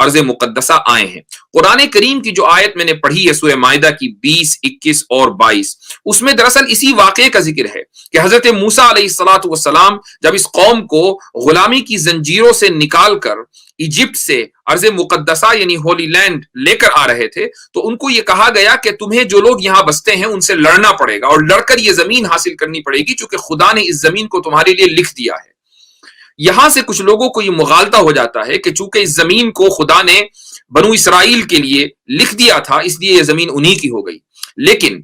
ارض مقدسہ آئے ہیں۔ قرآن کریم کی جو آیت میں نے پڑھی ہے سورہ مائدہ کی 20، 21 اور 22، اس میں دراصل اسی واقعے کا ذکر ہے کہ حضرت موسیٰ علیہ الصلوۃ والسلام جب اس قوم کو غلامی کی زنجیروں سے نکال کر ایجپٹ سے ارض مقدسہ یعنی ہولی لینڈ لے کر آ رہے تھے تو ان کو یہ کہا گیا کہ تمہیں جو لوگ یہاں بستے ہیں ان سے لڑنا پڑے گا، اور لڑ کر یہ زمین حاصل کرنی پڑے گی چونکہ خدا نے اس زمین کو تمہارے لیے لکھ دیا ہے۔ یہاں سے کچھ لوگوں کو یہ مغالطہ ہو جاتا ہے کہ چونکہ اس زمین کو خدا نے بنو اسرائیل کے لیے لکھ دیا تھا اس لیے یہ زمین انہی کی ہو گئی، لیکن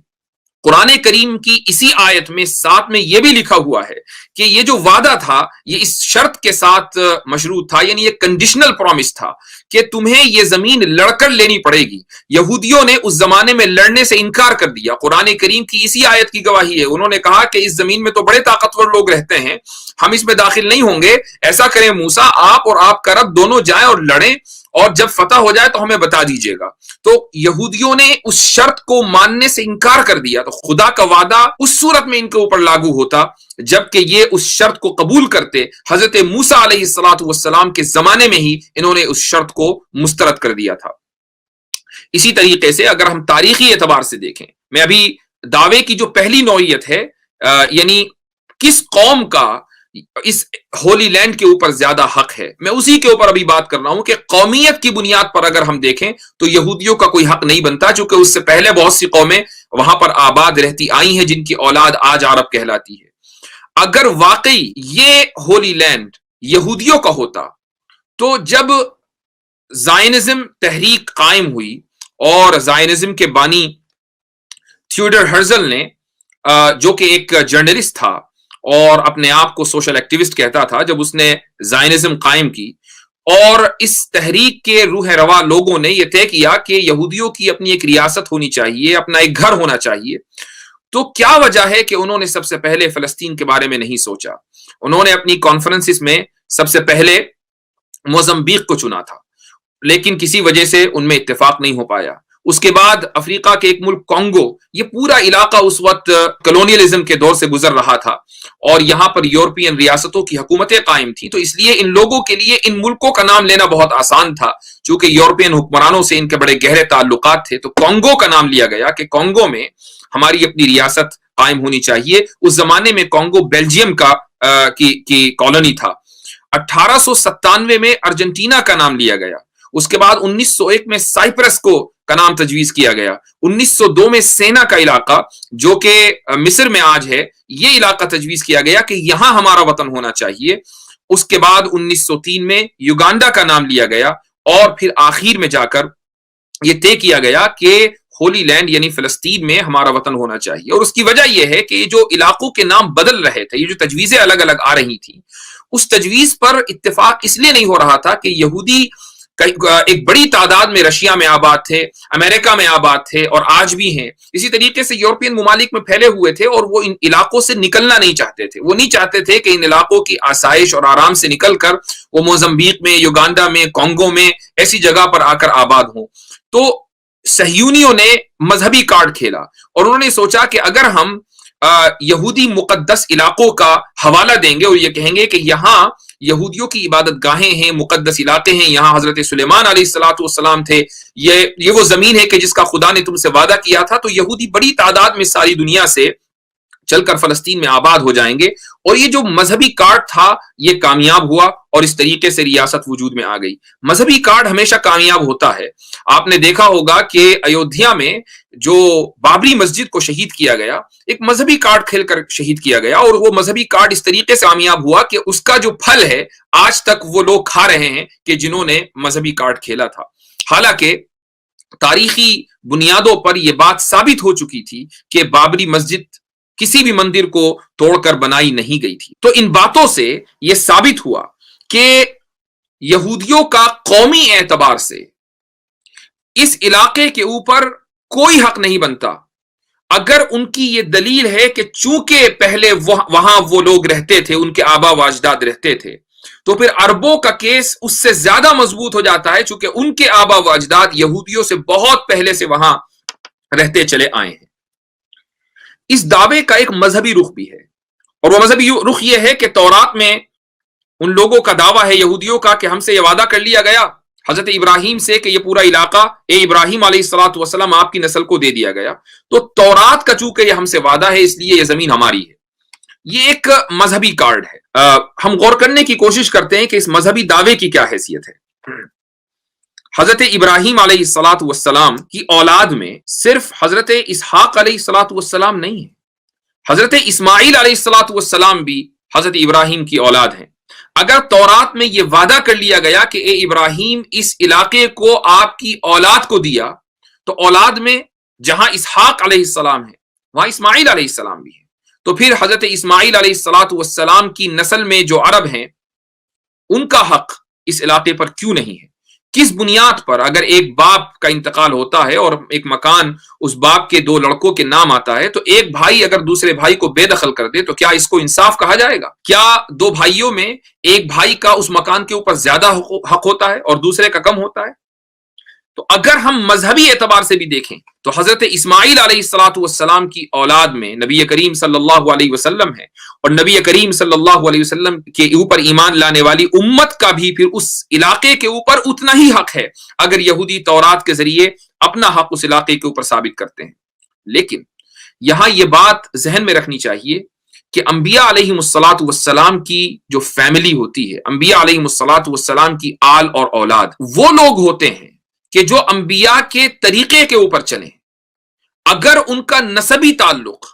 قرآن کریم کی اسی آیت میں ساتھ میں یہ بھی لکھا ہوا ہے کہ یہ جو وعدہ تھا یہ اس شرط کے ساتھ مشروط تھا، یعنی یہ کنڈیشنل پرومس تھا کہ تمہیں یہ زمین لڑ کر لینی پڑے گی۔ یہودیوں نے اس زمانے میں لڑنے سے انکار کر دیا، قرآن کریم کی اسی آیت کی گواہی ہے، انہوں نے کہا کہ اس زمین میں تو بڑے طاقتور لوگ رہتے ہیں، ہم اس میں داخل نہیں ہوں گے، ایسا کریں موسیٰ آپ اور آپ کا رب دونوں جائیں اور لڑیں، اور جب فتح ہو جائے تو ہمیں بتا دیجیے گا۔ تو یہودیوں نے اس شرط کو ماننے سے انکار کر دیا، تو خدا کا وعدہ اس صورت میں ان کے اوپر لاگو ہوتا جبکہ یہ اس شرط کو قبول کرتے۔ حضرت موسیٰ علیہ الصلوۃ والسلام کے زمانے میں ہی انہوں نے اس شرط کو مسترد کر دیا تھا۔ اسی طریقے سے اگر ہم تاریخی اعتبار سے دیکھیں، میں ابھی دعوے کی جو پہلی نوعیت ہے یعنی کس قوم کا اس ہولی لینڈ کے اوپر زیادہ حق ہے، میں اسی کے اوپر ابھی بات کر رہا ہوں کہ قومیت کی بنیاد پر اگر ہم دیکھیں تو یہودیوں کا کوئی حق نہیں بنتا، چونکہ اس سے پہلے بہت سی قومیں وہاں پر آباد رہتی آئی ہیں جن کی اولاد آج عرب کہلاتی ہے۔ اگر واقعی یہ ہولی لینڈ یہودیوں کا ہوتا تو جب زائنزم تحریک قائم ہوئی اور زائنزم کے بانی تھیوڈر ہرزل نے جو کہ ایک جرنلسٹ تھا اور اپنے آپ کو سوشل ایکٹیوسٹ کہتا تھا، جب اس نے زائنزم قائم کی اور اس تحریک کے روح روا لوگوں نے یہ طے کیا کہ یہودیوں کی اپنی ایک ریاست ہونی چاہیے، اپنا ایک گھر ہونا چاہیے، تو کیا وجہ ہے کہ انہوں نے سب سے پہلے فلسطین کے بارے میں نہیں سوچا؟ انہوں نے اپنی کانفرنسز میں سب سے پہلے موزمبیق کو چنا تھا، لیکن کسی وجہ سے ان میں اتفاق نہیں ہو پایا۔ اس کے بعد افریقہ کے ایک ملک کانگو، یہ پورا علاقہ اس وقت کلونیلزم کے دور سے گزر رہا تھا اور یہاں پر یورپین ریاستوں کی حکومتیں قائم تھیں، تو اس لیے ان لوگوں کے لیے ان ملکوں کا نام لینا بہت آسان تھا چونکہ یورپین حکمرانوں سے ان کے بڑے گہرے تعلقات تھے، تو کانگو کا نام لیا گیا کہ کانگو میں ہماری اپنی ریاست قائم ہونی چاہیے۔ اس زمانے میں کانگو بیلجیم کی کالونی تھا۔ 1897 میں ارجنٹینا کا نام لیا گیا، اس کے بعد 1901 میں سائپرس کا نام تجویز کیا گیا، 1902 میں سینا کا علاقہ جو کہ مصر میں آج ہے یہ علاقہ تجویز کیا گیا کہ یہاں ہمارا وطن ہونا چاہیے۔ اس کے بعد 1903 میں یوگانڈا کا نام لیا گیا اور پھر آخر میں جا کر یہ طے کیا گیا کہ ہولی لینڈ یعنی فلسطین میں ہمارا وطن ہونا چاہیے۔ اور اس کی وجہ یہ ہے کہ یہ جو علاقوں کے نام بدل رہے تھے، یہ جو تجویزیں الگ الگ آ رہی تھیں، اس تجویز پر اتفاق اس لیے نہیں ہو رہا تھا کہ یہودی ایک بڑی تعداد میں رشیا میں آباد تھے، امریکہ میں آباد تھے اور آج بھی ہیں، اسی طریقے سے یورپین ممالک میں پھیلے ہوئے تھے اور وہ ان علاقوں سے نکلنا نہیں چاہتے تھے، وہ نہیں چاہتے تھے کہ ان علاقوں کی آسائش اور آرام سے نکل کر وہ موزمبیق میں، یوگانڈا میں، کانگو میں ایسی جگہ پر آ کر آباد ہوں۔ تو صہیونیوں نے مذہبی کارڈ کھیلا اور انہوں نے سوچا کہ اگر ہم یہودی مقدس علاقوں کا حوالہ دیں گے اور یہ کہیں گے کہ یہاں یہودیوں کی عبادت گاہیں ہیں، مقدس علاقے ہیں، یہاں حضرت سلیمان علیہ السلام تھے، یہ وہ زمین ہے کہ جس کا خدا نے تم سے وعدہ کیا تھا، تو یہودی بڑی تعداد میں ساری دنیا سے چل کر فلسطین میں آباد ہو جائیں گے۔ اور یہ جو مذہبی کارڈ تھا یہ کامیاب ہوا اور اس طریقے سے ریاست وجود میں آ گئی۔ مذہبی کارڈ ہمیشہ کامیاب ہوتا ہے۔ آپ نے دیکھا ہوگا کہ ایودھیا میں جو بابری مسجد کو شہید کیا گیا، ایک مذہبی کارڈ کھیل کر شہید کیا گیا، اور وہ مذہبی کارڈ اس طریقے سے کامیاب ہوا کہ اس کا جو پھل ہے آج تک وہ لوگ کھا رہے ہیں کہ جنہوں نے مذہبی کارڈ کھیلا تھا۔ حالانکہ تاریخی بنیادوں پر یہ بات ثابت ہو چکی تھی کہ بابری مسجد کسی بھی مندر کو توڑ کر بنائی نہیں گئی تھی۔ تو ان باتوں سے یہ ثابت ہوا کہ یہودیوں کا قومی اعتبار سے اس علاقے کے اوپر کوئی حق نہیں بنتا اگر ان کی یہ دلیل ہے کہ چونکہ پہلے وہاں وہ لوگ رہتے تھے، ان کے آبا و اجداد رہتے تھے، تو پھر عربوں کا کیس اس سے زیادہ مضبوط ہو جاتا ہے چونکہ ان کے آبا و اجداد یہودیوں سے بہت پہلے سے وہاں رہتے چلے آئے ہیں۔ اس دعوے کا ایک مذہبی رخ بھی ہے، اور وہ مذہبی رخ یہ ہے کہ تورات میں ان لوگوں کا دعویٰ ہے یہودیوں کا کہ ہم سے یہ وعدہ کر لیا گیا حضرت ابراہیم سے کہ یہ پورا علاقہ اے ابراہیم علیہ الصلوۃ والسلام آپ کی نسل کو دے دیا گیا، تو تورات کا چونکہ یہ ہم سے وعدہ ہے اس لیے یہ زمین ہماری ہے۔ یہ ایک مذہبی کارڈ ہے۔ ہم غور کرنے کی کوشش کرتے ہیں کہ اس مذہبی دعوے کی کیا حیثیت ہے۔ حضرت ابراہیم علیہ الصلوۃ والسلام کی اولاد میں صرف حضرت اسحاق علیہ الصلوۃ والسلام نہیں ہے، حضرت اسماعیل علیہ الصلوۃ والسلام بھی حضرت ابراہیم کی اولاد ہیں۔ اگر تورات میں یہ وعدہ کر لیا گیا کہ اے ابراہیم اس علاقے کو آپ کی اولاد کو دیا، تو اولاد میں جہاں اسحاق علیہ السلام ہے وہاں اسماعیل علیہ السلام بھی ہے، تو پھر حضرت اسماعیل علیہ الصلوۃ والسلام کی نسل میں جو عرب ہیں ان کا حق اس علاقے پر کیوں نہیں ہے؟ کس بنیاد پر اگر ایک باپ کا انتقال ہوتا ہے اور ایک مکان اس باپ کے دو لڑکوں کے نام آتا ہے، تو ایک بھائی اگر دوسرے بھائی کو بے دخل کر دے تو کیا اس کو انصاف کہا جائے گا؟ کیا دو بھائیوں میں ایک بھائی کا اس مکان کے اوپر زیادہ حق ہوتا ہے اور دوسرے کا کم ہوتا ہے؟ تو اگر ہم مذہبی اعتبار سے بھی دیکھیں تو حضرت اسماعیل علیہ الصلوۃ والسلام کی اولاد میں نبی کریم صلی اللہ علیہ وسلم ہے، اور نبی کریم صلی اللہ علیہ وسلم کے اوپر ایمان لانے والی امت کا بھی پھر اس علاقے کے اوپر اتنا ہی حق ہے اگر یہودی تورات کے ذریعے اپنا حق اس علاقے کے اوپر ثابت کرتے ہیں۔ لیکن یہاں یہ بات ذہن میں رکھنی چاہیے کہ انبیاء علیہ الصلوۃ والسلام کی جو فیملی ہوتی ہے، انبیاء علیہ الصلوۃ والسلام کی آل اور اولاد، وہ لوگ ہوتے ہیں کہ جو انبیاء کے طریقے کے اوپر چلیں۔ اگر ان کا نسبی تعلق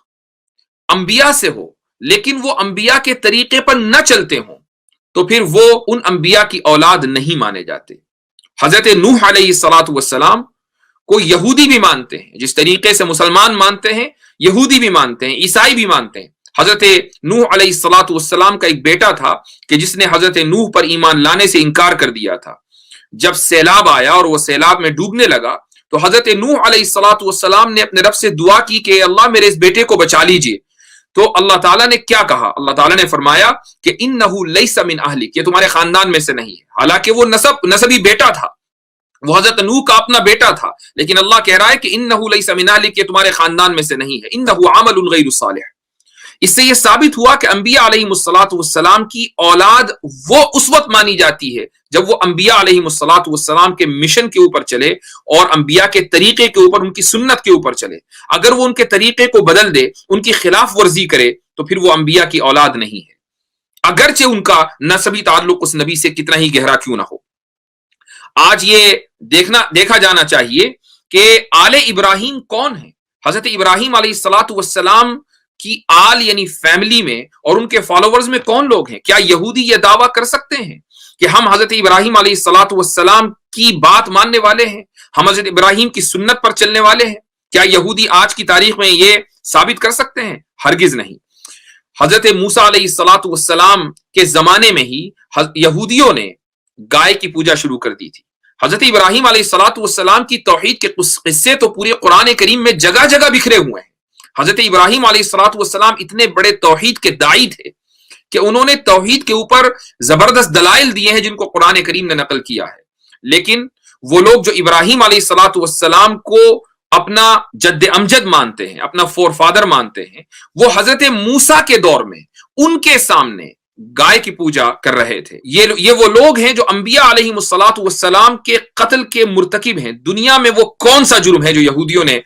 انبیاء سے ہو لیکن وہ انبیاء کے طریقے پر نہ چلتے ہوں تو پھر وہ ان انبیاء کی اولاد نہیں مانے جاتے۔ حضرت نوح علیہ الصلوۃ والسلام کو یہودی بھی مانتے ہیں، جس طریقے سے مسلمان مانتے ہیں یہودی بھی مانتے ہیں، عیسائی بھی مانتے ہیں۔ حضرت نوح علیہ الصلوۃ والسلام کا ایک بیٹا تھا کہ جس نے حضرت نوح پر ایمان لانے سے انکار کر دیا تھا۔ جب سیلاب آیا اور وہ سیلاب میں ڈوبنے لگا تو حضرت نوح علیہ الصلوۃ والسلام نے اپنے رب سے دعا کی کہ اللہ میرے اس بیٹے کو بچا لیجئے۔ تو اللہ تعالیٰ نے کیا کہا؟ اللہ تعالیٰ نے فرمایا کہ انہ لیس من اہلک، یہ تمہارے خاندان میں سے نہیں ہے۔ حالانکہ وہ نسبی بیٹا تھا، وہ حضرت نوح کا اپنا بیٹا تھا، لیکن اللہ کہہ رہا ہے کہ انہ لیس من اہلک، یہ تمہارے خاندان میں سے نہیں ہے، انہ عمل غیر صالح۔ اس سے یہ ثابت ہوا کہ انبیاء علیہ الصلوۃ والسلام کی اولاد وہ اس وقت مانی جاتی ہے جب وہ انبیاء علیہ الصلوۃ والسلام کے مشن کے اوپر چلے اور انبیاء کے طریقے کے اوپر، ان کی سنت کے اوپر چلے۔ اگر وہ ان کے طریقے کو بدل دے، ان کی خلاف ورزی کرے، تو پھر وہ انبیاء کی اولاد نہیں ہے، اگرچہ ان کا نسبی تعلق اس نبی سے کتنا ہی گہرا کیوں نہ ہو۔ آج یہ دیکھا جانا چاہیے کہ آل ابراہیم کون ہے؟ حضرت ابراہیم علیہ الصلوۃ والسلام کی آل یعنی فیملی میں اور ان کے فالوورز میں کون لوگ ہیں؟ کیا یہودی یہ دعویٰ کر سکتے ہیں کہ ہم حضرت ابراہیم علیہ الصلوۃ والسلام کی بات ماننے والے ہیں، ہم حضرت ابراہیم کی سنت پر چلنے والے ہیں؟ کیا یہودی آج کی تاریخ میں یہ ثابت کر سکتے ہیں؟ ہرگز نہیں۔ حضرت موسیٰ علیہ الصلوۃ والسلام کے زمانے میں ہی یہودیوں نے گائے کی پوجا شروع کر دی تھی۔ حضرت ابراہیم علیہ الصلوۃ والسلام کی توحید کے قصے تو پورے قرآن کریم میں جگہ جگہ بکھرے ہوئے ہیں۔ حضرت ابراہیم علیہ الصلوۃ والسلام اتنے بڑے توحید کے داعی تھے کہ انہوں نے توحید کے اوپر زبردست دلائل دیے ہیں جن کو قرآن کریم نے نقل کیا ہے۔ لیکن وہ لوگ جو ابراہیم علیہ الصلوۃ والسلام کو اپنا جد امجد مانتے ہیں، اپنا فور فادر مانتے ہیں، وہ حضرت موسیٰ کے دور میں ان کے سامنے گائے کی پوجا کر رہے تھے۔ یہ وہ لوگ ہیں جو انبیاء علیہ الصلوۃ والسلام کے قتل کے مرتکب ہیں۔ دنیا میں وہ کون سا جرم ہے جو یہودیوں نے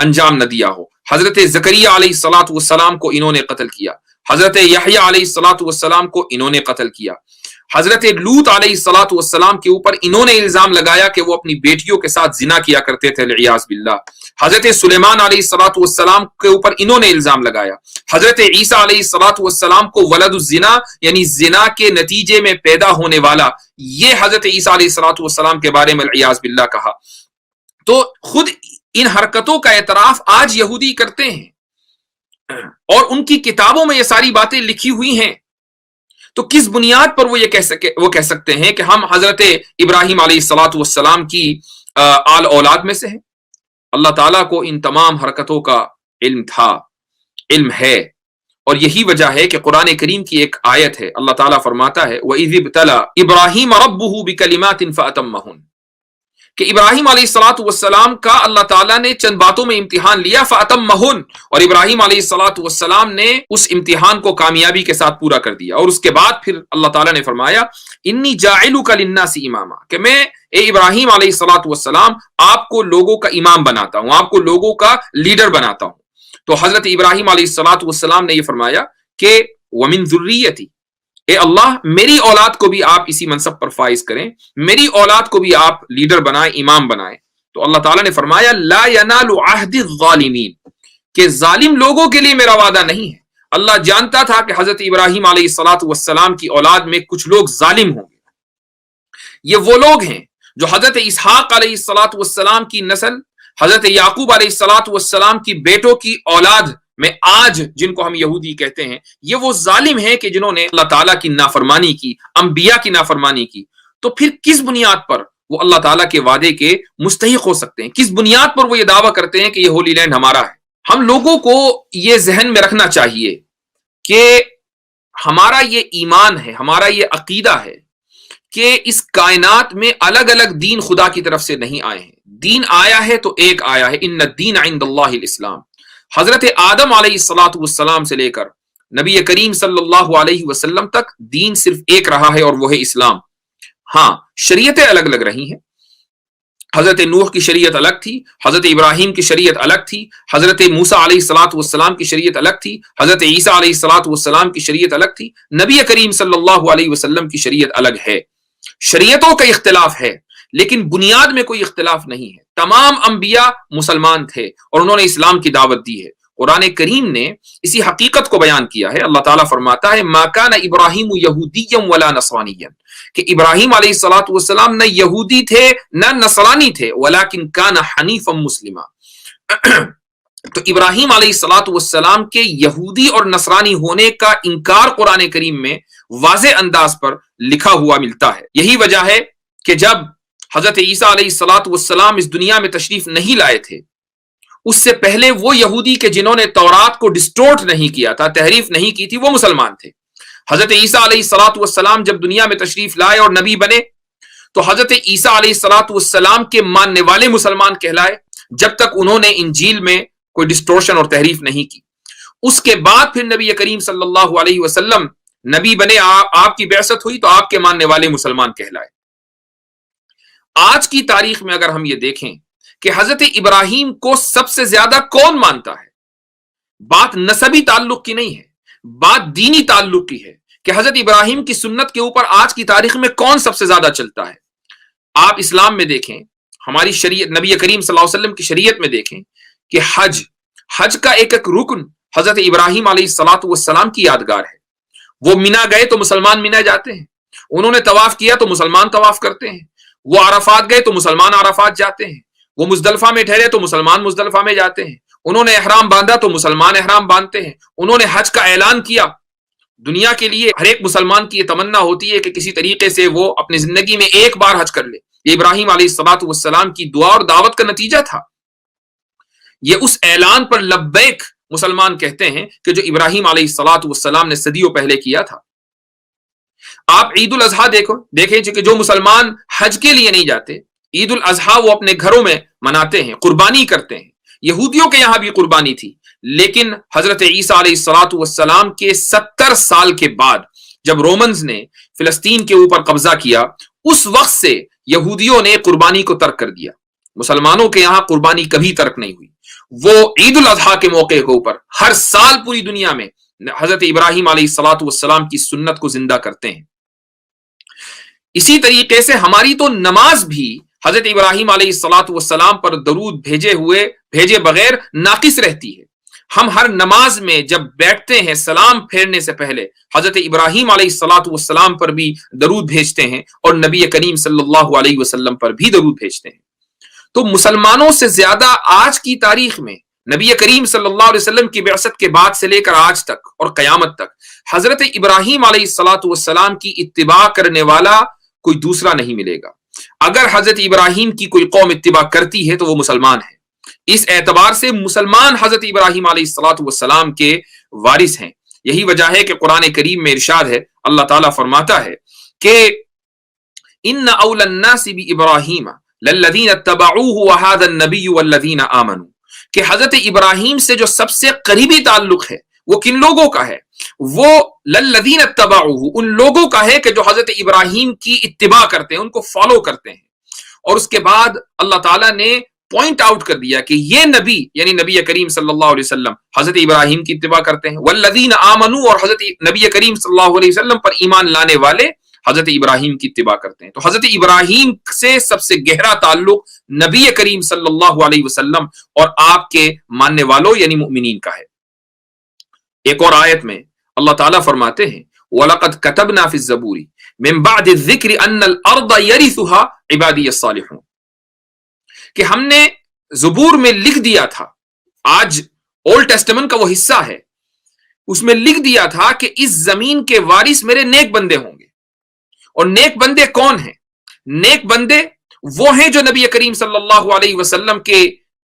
انجام نہ دیا ہو؟ حضرت زکریا علیہ الصلوۃ والسلام کو انہوں نے قتل کیا، حضرت یحییٰ علیہ الصلوۃ والسلام کو انہوں نے قتل کیا، حضرت لوط علیہ الصلوۃ والسلام کے اوپر انہوں نے الزام لگایا کہ وہ اپنی بیٹیوں کے ساتھ زنا کیا کرتے تھے والعیاذ باللہ، حضرت سلیمان علیہ الصلوۃ والسلام کے اوپر انہوں نے الزام لگایا، حضرت عیسیٰ علیہ الصلوۃ والسلام کو ولد الزنا یعنی زنا کے نتیجے میں پیدا ہونے والا، یہ حضرت عیسیٰ علیہ الصلوۃ والسلام کے بارے میں والعیاذ باللہ کہا۔ تو خود ان حرکتوں کا اعتراف آج یہودی کرتے ہیں اور ان کی کتابوں میں یہ ساری باتیں لکھی ہوئی ہیں، تو کس بنیاد پر وہ کہہ سکتے ہیں کہ ہم حضرت ابراہیم علیہ الصلوۃ والسلام کی آل اولاد میں سے ہیں؟ اللہ تعالیٰ کو ان تمام حرکتوں کا علم تھا، علم ہے، اور یہی وجہ ہے کہ قرآن کریم کی ایک آیت ہے، اللہ تعالیٰ فرماتا ہے وَإِذِ ابْتَلَى إِبْرَاهِيمَ رَبُّهُ بِكَلِمَاتٍ فَأَتَمَّهُنَّ، کہ ابراہیم علیہ الصلوۃ والسلام کا اللہ تعالیٰ نے چند باتوں میں امتحان لیا، فَأَتَمَّهُنَّ، اور ابراہیم علیہ الصلوۃ والسلام نے اس امتحان کو کامیابی کے ساتھ پورا کر دیا، اور اس کے بعد پھر اللہ تعالیٰ نے فرمایا انی جاعلک للناس اماما، کہ میں اے ابراہیم علیہ الصلوۃ والسلام آپ کو لوگوں کا امام بناتا ہوں، آپ کو لوگوں کا لیڈر بناتا ہوں۔ تو حضرت ابراہیم علیہ الصلوۃ والسلام نے یہ فرمایا کہ ومن ذریتی، اے اللہ میری اولاد کو بھی آپ اسی منصب پر فائز کریں، میری اولاد کو بھی آپ لیڈر بنائیں، امام بنائیں۔ تو اللہ تعالیٰ نے فرمایا لا ینال عہد الظالمین، کہ ظالم لوگوں کے لیے میرا وعدہ نہیں ہے۔ اللہ جانتا تھا کہ حضرت ابراہیم علیہ الصلوۃ والسلام کی اولاد میں کچھ لوگ ظالم ہوں گے۔ یہ وہ لوگ ہیں جو حضرت اسحاق علیہ الصلوۃ والسلام کی نسل، حضرت یعقوب علیہ الصلوۃ والسلام کی بیٹوں کی اولاد میں آج جن کو ہم یہودی کہتے ہیں، یہ وہ ظالم ہیں کہ جنہوں نے اللہ تعالیٰ کی نافرمانی کی، انبیاء کی نافرمانی کی۔ تو پھر کس بنیاد پر وہ اللہ تعالیٰ کے وعدے کے مستحق ہو سکتے ہیں؟ کس بنیاد پر وہ یہ دعویٰ کرتے ہیں کہ یہ ہولی لینڈ ہمارا ہے؟ ہم لوگوں کو یہ ذہن میں رکھنا چاہیے کہ ہمارا یہ ایمان ہے، ہمارا یہ عقیدہ ہے کہ اس کائنات میں الگ الگ دین خدا کی طرف سے نہیں آئے ہیں۔ دین آیا ہے تو ایک آیا ہے، ان الدین عند اللہ الاسلام۔ حضرت آدم علیہ الصلوۃ والسلام سے لے کر نبی کریم صلی اللہ علیہ وسلم تک دین صرف ایک رہا ہے، اور وہ ہے اسلام۔ ہاں شریعتیں الگ الگ رہی ہیں، حضرت نوح کی شریعت الگ تھی، حضرت ابراہیم کی شریعت الگ تھی، حضرت موسیٰ علیہ الصلوۃ والسلام کی شریعت الگ تھی، حضرت عیسیٰ علیہ الصلوۃ والسلام کی شریعت الگ تھی، نبی کریم صلی اللہ علیہ وسلم کی شریعت الگ ہے۔ شریعتوں کا اختلاف ہے لیکن بنیاد میں کوئی اختلاف نہیں ہے۔ تمام انبیاء مسلمان تھے اور انہوں نے اسلام کی دعوت دی ہے۔ قرآن کریم نے اسی حقیقت کو بیان کیا ہے۔ اللہ تعالیٰ فرماتا ہے ما کان ابراہیم یہودیا ولا نصرانیا، کہ ابراہیم علیہ الصلوۃ والسلام نہ یہودی تھے نہ نصرانی تھے، ولکن کان حنیفا مسلما۔ تو ابراہیم علیہ الصلوۃ والسلام کے یہودی اور نصرانی ہونے کا انکار قرآن کریم میں واضح انداز پر لکھا ہوا ملتا ہے۔ یہی وجہ ہے کہ جب حضرت عیسیٰ علیہ الصلوۃ والسلام اس دنیا میں تشریف نہیں لائے تھے، اس سے پہلے وہ یہودی کہ جنہوں نے تورات کو ڈسٹورٹ نہیں کیا تھا، تحریف نہیں کی تھی، وہ مسلمان تھے۔ حضرت عیسیٰ علیہ الصلوۃ والسلام جب دنیا میں تشریف لائے اور نبی بنے تو حضرت عیسیٰ علیہ الصلوۃ والسلام کے ماننے والے مسلمان کہلائے، جب تک انہوں نے انجیل میں کوئی ڈسٹورشن اور تحریف نہیں کی۔ اس کے بعد پھر نبی کریم صلی اللہ علیہ وسلم نبی بنے، آپ کی بعثت ہوئی تو آپ کے ماننے والے مسلمان کہلائے۔ آج کی تاریخ میں اگر ہم یہ دیکھیں کہ حضرت ابراہیم کو سب سے زیادہ کون مانتا ہے، بات نسبی تعلق کی نہیں ہے، بات دینی تعلق کی ہے کہ حضرت ابراہیم کی سنت کے اوپر آج کی تاریخ میں کون سب سے زیادہ چلتا ہے۔ آپ اسلام میں دیکھیں، ہماری شریعت، نبی کریم صلی اللہ علیہ وسلم کی شریعت میں دیکھیں کہ حج کا ایک ایک رکن حضرت ابراہیم علیہ الصلوۃ والسلام کی یادگار ہے۔ وہ مینا گئے تو مسلمان مینا جاتے ہیں، انہوں نے طواف کیا تو مسلمان طواف کرتے ہیں، وہ عرفات گئے تو مسلمان عرفات جاتے ہیں، وہ مزدلفہ میں ٹھہرے تو مسلمان مزدلفہ میں جاتے ہیں، انہوں نے احرام باندھا تو مسلمان احرام باندھتے ہیں، انہوں نے حج کا اعلان کیا۔ دنیا کے لیے ہر ایک مسلمان کی یہ تمنا ہوتی ہے کہ کسی طریقے سے وہ اپنی زندگی میں ایک بار حج کر لے۔ یہ ابراہیم علیہ الصلوۃ والسلام کی دعا اور دعوت کا نتیجہ تھا۔ یہ اس اعلان پر لبیک مسلمان کہتے ہیں کہ جو ابراہیم علیہ الصلوۃ والسلام نے صدیوں پہلے کیا تھا۔ آپ عید الاضحیٰ دیکھیں کہ جو مسلمان حج کے لیے نہیں جاتے، عید الاضحیٰ وہ اپنے گھروں میں مناتے ہیں، قربانی کرتے ہیں۔ یہودیوں کے یہاں بھی قربانی تھی، لیکن حضرت عیسیٰ علیہ الصلوۃ والسلام کے 70 سال کے بعد جب رومنز نے فلسطین کے اوپر قبضہ کیا، اس وقت سے یہودیوں نے قربانی کو ترک کر دیا۔ مسلمانوں کے یہاں قربانی کبھی ترک نہیں ہوئی۔ وہ عید الاضحیٰ کے موقع کے اوپر ہر سال پوری دنیا میں حضرت ابراہیم علیہ الصلوۃ والسلام کی سنت کو زندہ کرتے ہیں۔ اسی طریقے سے ہماری تو نماز بھی حضرت ابراہیم علیہ الصلوۃ والسلام پر درود بھیجے بغیر ناقص رہتی ہے۔ ہم ہر نماز میں جب بیٹھتے ہیں سلام پھیرنے سے پہلے حضرت ابراہیم علیہ الصلوۃ والسلام پر بھی درود بھیجتے ہیں اور نبی کریم صلی اللہ علیہ وسلم پر بھی درود بھیجتے ہیں۔ تو مسلمانوں سے زیادہ آج کی تاریخ میں نبی کریم صلی اللہ علیہ وسلم کی بعثت کے بعد سے لے کر آج تک اور قیامت تک حضرت ابراہیم علیہ الصلوۃ والسلام کی اتباع کرنے والا کوئی دوسرا نہیں ملے گا۔ اگر حضرت ابراہیم کی کوئی قوم اتباع کرتی ہے تو وہ مسلمان ہے۔ اس اعتبار سے مسلمان حضرت ابراہیم علیہ الصلوۃ والسلام کے وارث ہیں۔ یہی وجہ ہے کہ قرآن کریم میں ارشاد ہے، اللہ تعالیٰ فرماتا ہے کہ ان اول الناس بابراہیم للذین اتبعوہ وہذا النبی والذین آمنوا، کہ حضرت ابراہیم سے جو سب سے قریبی تعلق ہے وہ کن لوگوں کا ہے؟ وہ للذین اتبعوہ، ان لوگوں کا ہے کہ جو حضرت ابراہیم کی اتباع کرتے ہیں، ان کو فالو کرتے ہیں، اور اس کے بعد اللہ تعالیٰ نے پوائنٹ آؤٹ کر دیا کہ یہ نبی یعنی نبی کریم صلی اللہ علیہ وسلم حضرت ابراہیم کی اتباع کرتے ہیں، والذین آمنوا، اور حضرت نبی کریم صلی اللہ علیہ وسلم پر ایمان لانے والے حضرت ابراہیم کی اتباع کرتے ہیں۔ تو حضرت ابراہیم سے سب سے گہرا تعلق نبی کریم صلی اللہ علیہ وسلم اور آپ کے ماننے والوں یعنی مؤمنین کا ہے۔ ایک اور آیت میں اللہ تعالیٰ فرماتے ہیں وَلَقَدْ كَتَبْنَا فِي الزَّبُورِ مِن بَعْدِ الذِّكْرِ أَنَّ الْأَرْضَ يَرِثُهَا عِبَادِيَ الصَّالِحُونَ، کہ ہم نے زبور میں لکھ دیا تھا، آج اولڈ ٹیسٹمنٹ کا وہ حصہ ہے، اس میں لکھ دیا تھا کہ اس زمین کے وارث میرے نیک بندے ہوں گے۔ اور نیک بندے کون ہیں؟ نیک بندے وہ ہیں جو نبی کریم صلی اللہ علیہ وسلم کے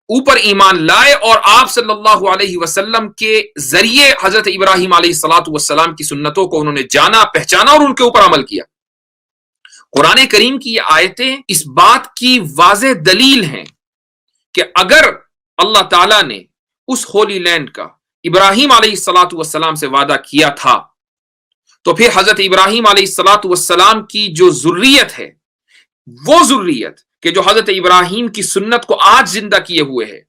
اوپر ایمان لائے اور آپ صلی اللہ علیہ وسلم کے ذریعے حضرت ابراہیم علیہ السلام کی سنتوں کو انہوں نے جانا، پہچانا اور ان کے اوپر عمل کیا۔ قرآن کریم کی یہ آیتیں اس بات کی واضح دلیل ہیں کہ اگر اللہ تعالیٰ نے اس ہولی لینڈ کا ابراہیم علیہ السلام سے وعدہ کیا تھا تو پھر حضرت ابراہیم علیہ السلام کی جو ذریت ہے، وہ ذریت کہ جو حضرت ابراہیم کی سنت کو آج زندہ کیے ہوئے ہے،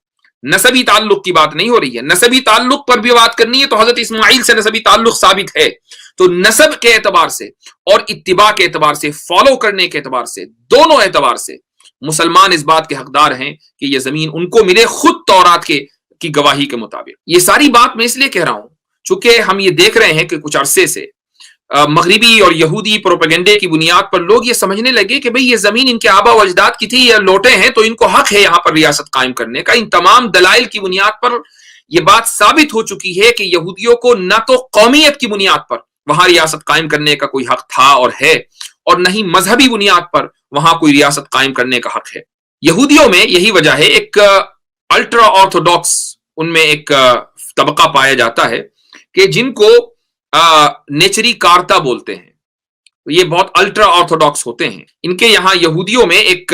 نسبی تعلق کی بات نہیں ہو رہی ہے، نسبی تعلق پر بھی بات کرنی ہے تو حضرت اسماعیل سے نسبی تعلق ثابت ہے۔ تو نسب کے اعتبار سے اور اتباع کے اعتبار سے، فالو کرنے کے اعتبار سے، دونوں اعتبار سے مسلمان اس بات کے حقدار ہیں کہ یہ زمین ان کو ملے خود تورات کی گواہی کے مطابق۔ یہ ساری بات میں اس لیے کہہ رہا ہوں چونکہ ہم یہ دیکھ رہے ہیں کہ کچھ عرصے سے مغربی اور یہودی پروپیگنڈے کی بنیاد پر لوگ یہ سمجھنے لگے کہ بھئی یہ زمین ان کے آبا و اجداد کی تھی، یہ لوٹے ہیں تو ان کو حق ہے یہاں پر ریاست قائم کرنے کا۔ ان تمام دلائل کی بنیاد پر یہ بات ثابت ہو چکی ہے کہ یہودیوں کو نہ تو قومیت کی بنیاد پر وہاں ریاست قائم کرنے کا کوئی حق تھا اور ہے، اور نہ ہی مذہبی بنیاد پر وہاں کوئی ریاست قائم کرنے کا حق ہے۔ یہودیوں میں یہی وجہ ہے، ایک الٹرا آرتھوڈاکس ان میں ایک طبقہ پایا جاتا ہے کہ جن کو نیچری کارتا بولتے ہیں، یہ بہت الٹرا آرتھوڈاکس ہوتے ہیں۔ ان کے یہاں یہودیوں میں ایک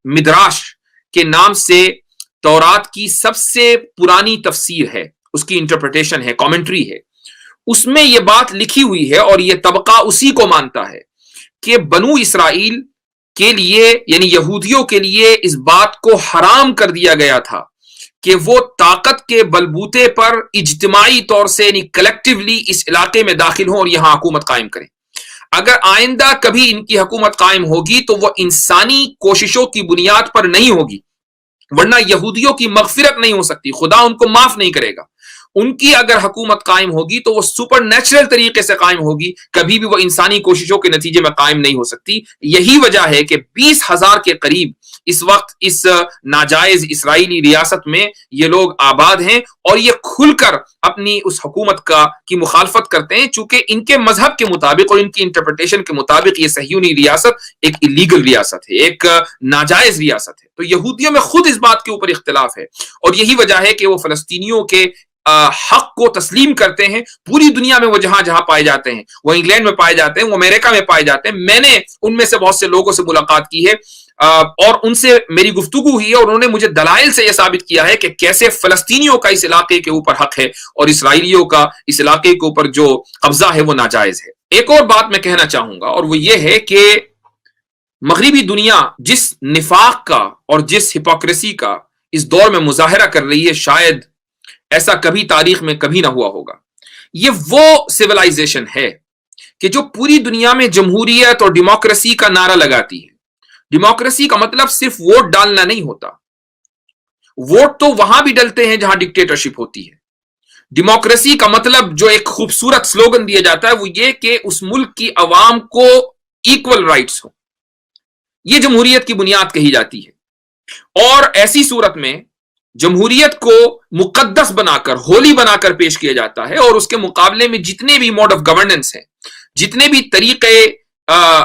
مدراش کے نام سے تورات کی سب سے پرانی تفسیر ہے، اس کی انٹرپریٹیشن ہے، کامنٹری ہے، اس میں یہ بات لکھی ہوئی ہے اور یہ طبقہ اسی کو مانتا ہے کہ بنو اسرائیل کے لیے یعنی یہودیوں کے لیے اس بات کو حرام کر دیا گیا تھا کہ وہ طاقت کے بلبوتے پر اجتماعی طور سے یعنی کلیکٹیولی اس علاقے میں داخل ہوں اور یہاں حکومت قائم کریں۔ اگر آئندہ کبھی ان کی حکومت قائم ہوگی تو وہ انسانی کوششوں کی بنیاد پر نہیں ہوگی، ورنہ یہودیوں کی مغفرت نہیں ہو سکتی، خدا ان کو معاف نہیں کرے گا۔ ان کی اگر حکومت قائم ہوگی تو وہ سپر نیچرل طریقے سے قائم ہوگی، کبھی بھی وہ انسانی کوششوں کے نتیجے میں قائم نہیں ہو سکتی۔ یہی وجہ ہے کہ 20,000 کے قریب اس وقت اس ناجائز اسرائیلی ریاست میں یہ لوگ آباد ہیں اور یہ کھل کر اپنی اس حکومت کی مخالفت کرتے ہیں، چونکہ ان کے مذہب کے مطابق اور ان کی انٹرپریٹیشن کے مطابق یہ صہیونی ریاست ایک ایلیگل ریاست ہے، ایک ناجائز ریاست ہے۔ تو یہودیوں میں خود اس بات کے اوپر اختلاف ہے اور یہی وجہ ہے کہ وہ فلسطینیوں کے حق کو تسلیم کرتے ہیں۔ پوری دنیا میں وہ جہاں جہاں پائے جاتے ہیں، وہ انگلینڈ میں پائے جاتے ہیں، وہ امریکہ میں پائے جاتے ہیں۔ میں نے ان میں سے بہت سے لوگوں سے ملاقات کی ہے اور ان سے میری گفتگو ہوئی ہے اور انہوں نے مجھے دلائل سے یہ ثابت کیا ہے کہ کیسے فلسطینیوں کا اس علاقے کے اوپر حق ہے اور اسرائیلیوں کا اس علاقے کے اوپر جو قبضہ ہے وہ ناجائز ہے۔ ایک اور بات میں کہنا چاہوں گا اور وہ یہ ہے کہ مغربی دنیا جس نفاق کا اور جس ہپوکریسی کا اس دور میں مظاہرہ کر رہی ہے، شاید ایسا کبھی تاریخ میں کبھی نہ ہوا ہوگا۔ یہ وہ سیولائزیشن ہے کہ جو پوری دنیا میں جمہوریت اور ڈیموکریسی کا نعرہ لگاتی ہے۔ ڈیموکریسی کا مطلب صرف ووٹ ڈالنا نہیں ہوتا، ووٹ تو وہاں بھی ڈلتے ہیں جہاں ڈکٹیٹرشپ ہوتی ہے۔ ڈیموکریسی کا مطلب جو ایک خوبصورت سلوگن دیا جاتا ہے وہ یہ کہ اس ملک کی عوام کو ایکول رائٹس ہوں، یہ جمہوریت کی بنیاد کہی جاتی ہے۔ اور ایسی صورت میں جمہوریت کو مقدس بنا کر، ہولی بنا کر پیش کیا جاتا ہے اور اس کے مقابلے میں جتنے بھی موڈ آف گورننس ہیں، جتنے بھی طریقے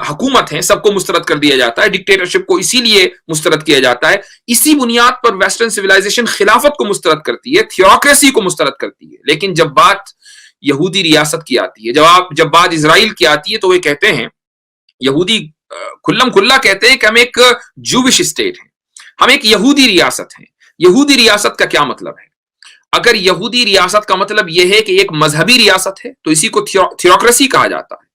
حکومت ہیں، سب کو مسترد کر دیا جاتا ہے۔ ڈکٹیٹرشپ کو اسی لیے مسترد کیا جاتا ہے، اسی بنیاد پر ویسٹرن سیولائزیشن خلافت کو مسترد کرتی ہے، تھیوکریسی کو مسترد کرتی ہے۔ لیکن جب بات یہودی ریاست کی آتی ہے، جب بات اسرائیل کی آتی ہے تو وہ کہتے ہیں، یہودی کھلم کھلا کہتے ہیں کہ ہم ایک جوش اسٹیٹ ہیں، ہم ایک یہودی ریاست ہیں۔ یہودی ریاست کا کیا مطلب ہے؟ اگر یہودی ریاست کا مطلب یہ ہے کہ ایک مذہبی ریاست ہے تو اسی کو تھیوکریسی کہا جاتا ہے،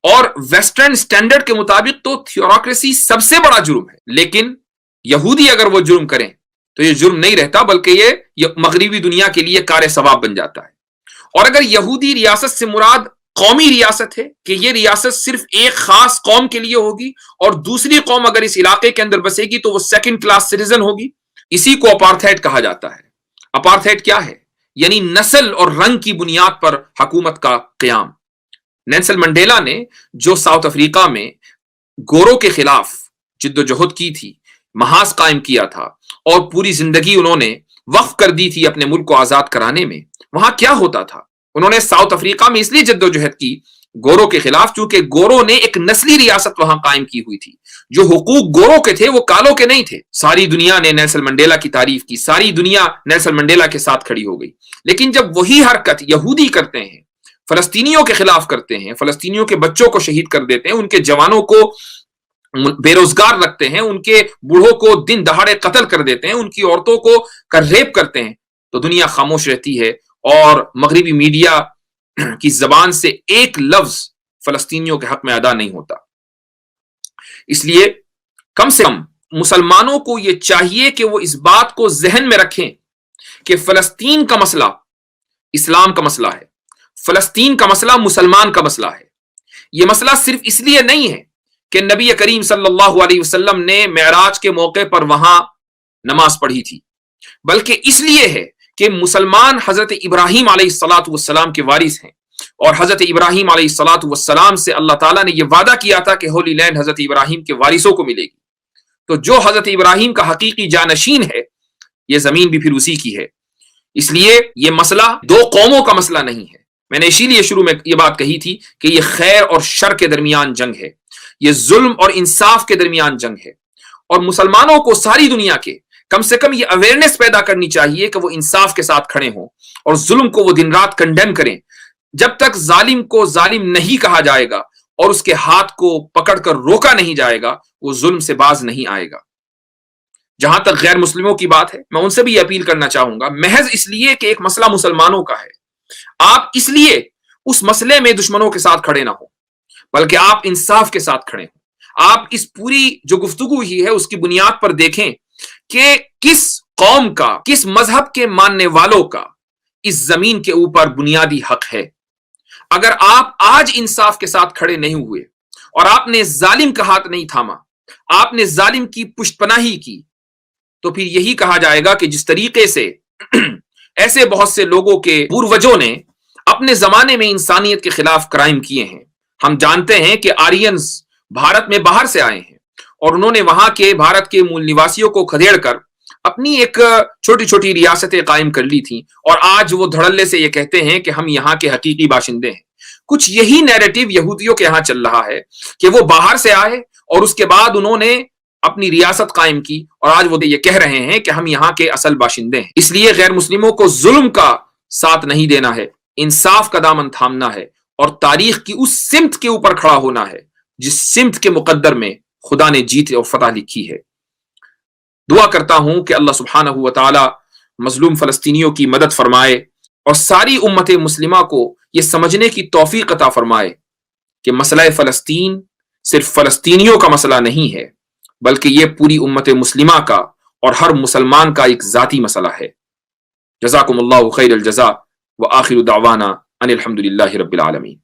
اور ویسٹرن سٹینڈرڈ کے مطابق تو تھیوکریسی سب سے بڑا جرم ہے۔ لیکن یہودی اگر وہ جرم کریں تو یہ جرم نہیں رہتا، بلکہ یہ مغربی دنیا کے لیے کار ثواب بن جاتا ہے۔ اور اگر یہودی ریاست سے مراد قومی ریاست ہے کہ یہ ریاست صرف ایک خاص قوم کے لیے ہوگی اور دوسری قوم اگر اس علاقے کے اندر بسے گی تو وہ سیکنڈ کلاس سٹیزن ہوگی، اسی کو اپارتھائڈ کہا جاتا ہے۔ اپارتھائڈ کیا ہے؟ یعنی نسل اور رنگ کی بنیاد پر حکومت کا قیام۔ نیلسن منڈیلا نے جو ساؤتھ افریقہ میں گوروں کے خلاف جد و جہد کی تھی، محاذ قائم کیا تھا اور پوری زندگی انہوں نے وقف کر دی تھی اپنے ملک کو آزاد کرانے میں، وہاں کیا ہوتا تھا؟ انہوں نے ساؤتھ افریقہ میں اس لیے جد و جہد کی گوروں کے خلاف چونکہ گوروں نے ایک نسلی ریاست وہاں قائم کی ہوئی تھی، جو حقوق گوروں کے تھے وہ کالوں کے نہیں تھے۔ ساری دنیا نے نیلسن منڈیلا کی تعریف کی، ساری دنیا نیلسن منڈیلا کے ساتھ کھڑی ہو گئی، لیکن جب وہی حرکت یہودی کرتے ہیں، فلسطینیوں کے خلاف کرتے ہیں، فلسطینیوں کے بچوں کو شہید کر دیتے ہیں، ان کے جوانوں کو بے روزگار رکھتے ہیں، ان کے بوڑھوں کو دن دہاڑے قتل کر دیتے ہیں، ان کی عورتوں کو ریپ کرتے ہیں، تو دنیا خاموش رہتی ہے اور مغربی میڈیا کی زبان سے ایک لفظ فلسطینیوں کے حق میں ادا نہیں ہوتا۔ اس لیے کم سے کم مسلمانوں کو یہ چاہیے کہ وہ اس بات کو ذہن میں رکھیں کہ فلسطین کا مسئلہ اسلام کا مسئلہ ہے، فلسطین کا مسئلہ مسلمان کا مسئلہ ہے۔ یہ مسئلہ صرف اس لیے نہیں ہے کہ نبی کریم صلی اللہ علیہ وسلم نے معراج کے موقع پر وہاں نماز پڑھی تھی، بلکہ اس لیے ہے کہ مسلمان حضرت ابراہیم علیہ الصلاۃ والسلام کے وارث ہیں، اور حضرت ابراہیم علیہ الصلاۃ والسلام سے اللہ تعالیٰ نے یہ وعدہ کیا تھا کہ ہولی لینڈ حضرت ابراہیم کے وارثوں کو ملے گی۔ تو جو حضرت ابراہیم کا حقیقی جانشین ہے، یہ زمین بھی پھر اسی کی ہے۔ اس لیے یہ مسئلہ دو قوموں کا مسئلہ نہیں ہے۔ میں نے اسی لیے شروع میں یہ بات کہی تھی کہ یہ خیر اور شر کے درمیان جنگ ہے، یہ ظلم اور انصاف کے درمیان جنگ ہے، اور مسلمانوں کو ساری دنیا کے کم سے کم یہ اویئرنیس پیدا کرنی چاہیے کہ وہ انصاف کے ساتھ کھڑے ہوں اور ظلم کو وہ دن رات کنڈیم کریں۔ جب تک ظالم کو ظالم نہیں کہا جائے گا اور اس کے ہاتھ کو پکڑ کر روکا نہیں جائے گا، وہ ظلم سے باز نہیں آئے گا۔ جہاں تک غیر مسلموں کی بات ہے، میں ان سے بھی اپیل کرنا چاہوں گا، محض اس لیے کہ ایک مسئلہ مسلمانوں کا ہے، آپ اس لیے اس مسئلے میں دشمنوں کے ساتھ کھڑے نہ ہوں، بلکہ آپ انصاف کے ساتھ کھڑے ہوں۔ آپ اس پوری جو گفتگو ہی ہے اس کی بنیاد پر دیکھیں کہ کس قوم کا، کس مذہب کے ماننے والوں کا اس زمین کے اوپر بنیادی حق ہے۔ اگر آپ آج انصاف کے ساتھ کھڑے نہیں ہوئے اور آپ نے ظالم کا ہاتھ نہیں تھاما، آپ نے ظالم کی پشت پناہی کی، تو پھر یہی کہا جائے گا کہ جس طریقے سے ایسے بہت سے لوگوں کے پوروجوں نے اپنے زمانے میں انسانیت کے خلاف کرائم کیے ہیں۔ ہم جانتے ہیں کہ آرینز بھارت میں باہر سے آئے ہیں اور انہوں نے وہاں کے بھارت کے مول نواسیوں کو کھدیڑ کر اپنی ایک چھوٹی چھوٹی ریاستیں قائم کر لی تھیں، اور آج وہ دھڑلے سے یہ کہتے ہیں کہ ہم یہاں کے حقیقی باشندے ہیں۔ کچھ یہی نیریٹو یہودیوں کے یہاں چل رہا ہے کہ وہ باہر سے آئے اور اس کے بعد انہوں نے اپنی ریاست قائم کی، اور آج وہ یہ کہہ رہے ہیں کہ ہم یہاں کے اصل باشندے ہیں۔ اس لیے غیر مسلموں کو ظلم کا ساتھ نہیں دینا ہے، انصاف کا دامن تھامنا ہے، اور تاریخ کی اس سمت کے اوپر کھڑا ہونا ہے جس سمت کے مقدر میں خدا نے جیت اور فتح لکھی ہے۔ دعا کرتا ہوں کہ اللہ سبحانہ و تعالی مظلوم فلسطینیوں کی مدد فرمائے اور ساری امت مسلمہ کو یہ سمجھنے کی توفیق عطا فرمائے کہ مسئلہ فلسطین صرف فلسطینیوں کا مسئلہ نہیں ہے، بلکہ یہ پوری امت مسلمہ کا اور ہر مسلمان کا ایک ذاتی مسئلہ ہے۔ جزاکم اللہ خیر الجزاء وآخر دعوانا ان الحمد للہ رب العالمین۔